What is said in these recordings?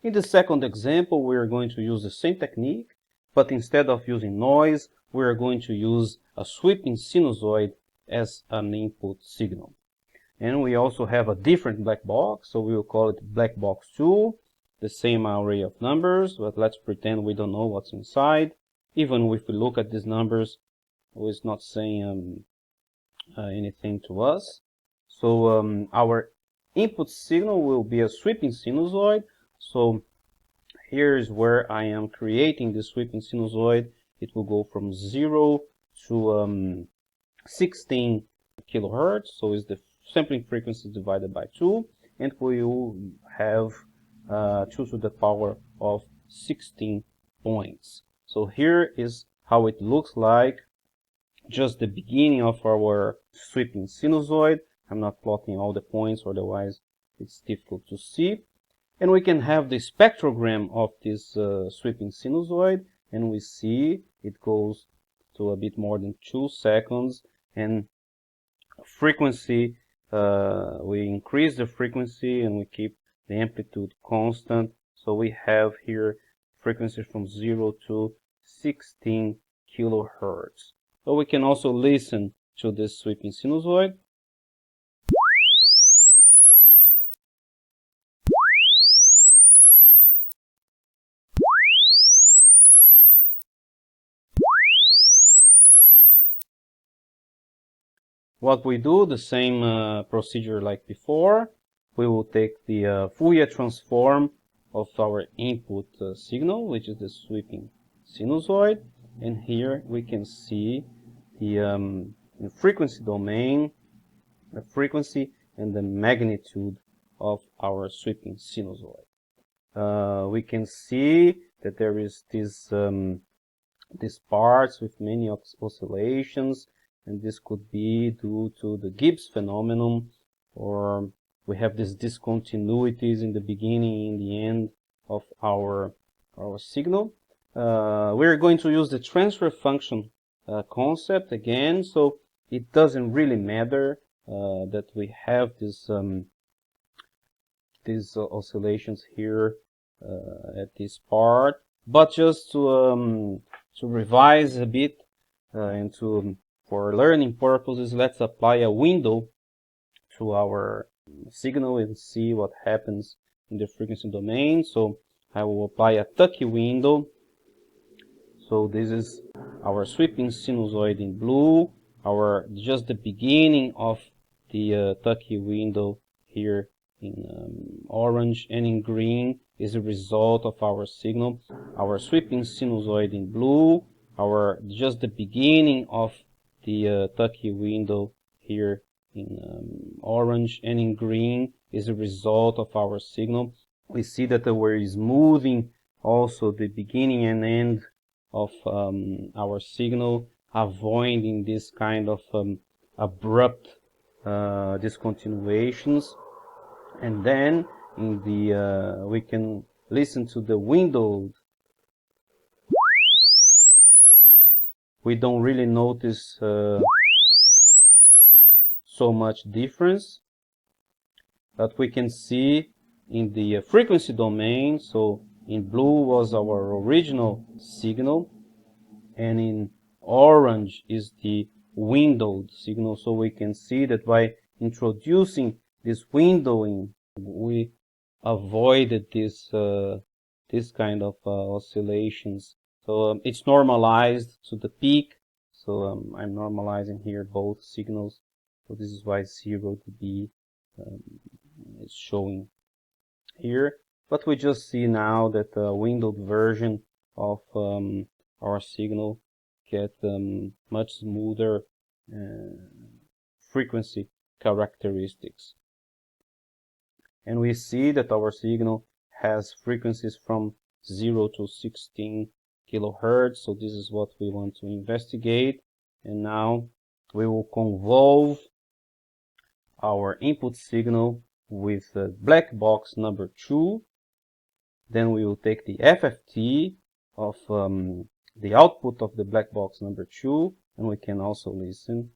In the second example, we are going to use the same technique, but instead of using noise, we are going to use a sweeping sinusoid as an input signal. And we also have a different black box, so we will call it black box 2, the same array of numbers, but let's pretend we don't know what's inside. Even if we look at these numbers, it's not saying anything to us. So our input signal will be a sweeping sinusoid. So here is where I am creating the sweeping sinusoid. It will go from 0 to 16 kilohertz. So it's the sampling frequency divided by 2, and we will have 2 to the power of 16 points. So here is how it looks like, just the beginning of our sweeping sinusoid. I'm not plotting all the points, otherwise it's difficult to see. And we can have the spectrogram of this sweeping sinusoid, and we see it goes to a bit more than 2 seconds, and frequency, we increase the frequency and we keep the amplitude constant. So we have here frequency from 0 to 16 kilohertz. So we can also listen to this sweeping sinusoid. What we do, the same procedure like before. We will take the Fourier transform of our input signal, which is the sweeping sinusoid, and here we can see the frequency domain, the frequency and the magnitude of our sweeping sinusoid. We can see that there is these parts with many oscillations, and this could be due to the Gibbs phenomenon, or we have these discontinuities in the beginning and the end of our signal. We're going to use the transfer function concept again, so it doesn't really matter that we have these oscillations here at this part, but just to revise a bit and for learning purposes, let's apply a window to our signal and see what happens in the frequency domain. So I will apply a Tucky window. So this is our sweeping sinusoid in blue, just the beginning of the Tucky window here in orange, and in green is a result of our signal. Our sweeping sinusoid in blue, just the beginning of the Tucky window here in orange, and in green is a result of our signal. We see that we're smoothing also the beginning and end of our signal, avoiding this kind of abrupt discontinuations. And then in the we can listen to the window. We don't really notice so much difference, but we can see in the frequency domain. So in blue was our original signal, and in orange is the windowed signal. So we can see that by introducing this windowing, we avoided this kind of oscillations. So it's normalized to the peak. So I'm normalizing here both signals. So this is why 0 dB is showing here. But we just see now that the windowed version of our signal get much smoother frequency characteristics. And we see that our signal has frequencies from 0 to 16 kilohertz. So this is what we want to investigate. And now we will convolve our input signal with the black box number 2. Then we will take the FFT of the output of the black box number 2, and we can also listen.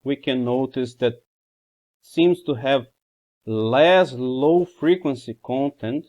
we can notice that seems to have less low frequency content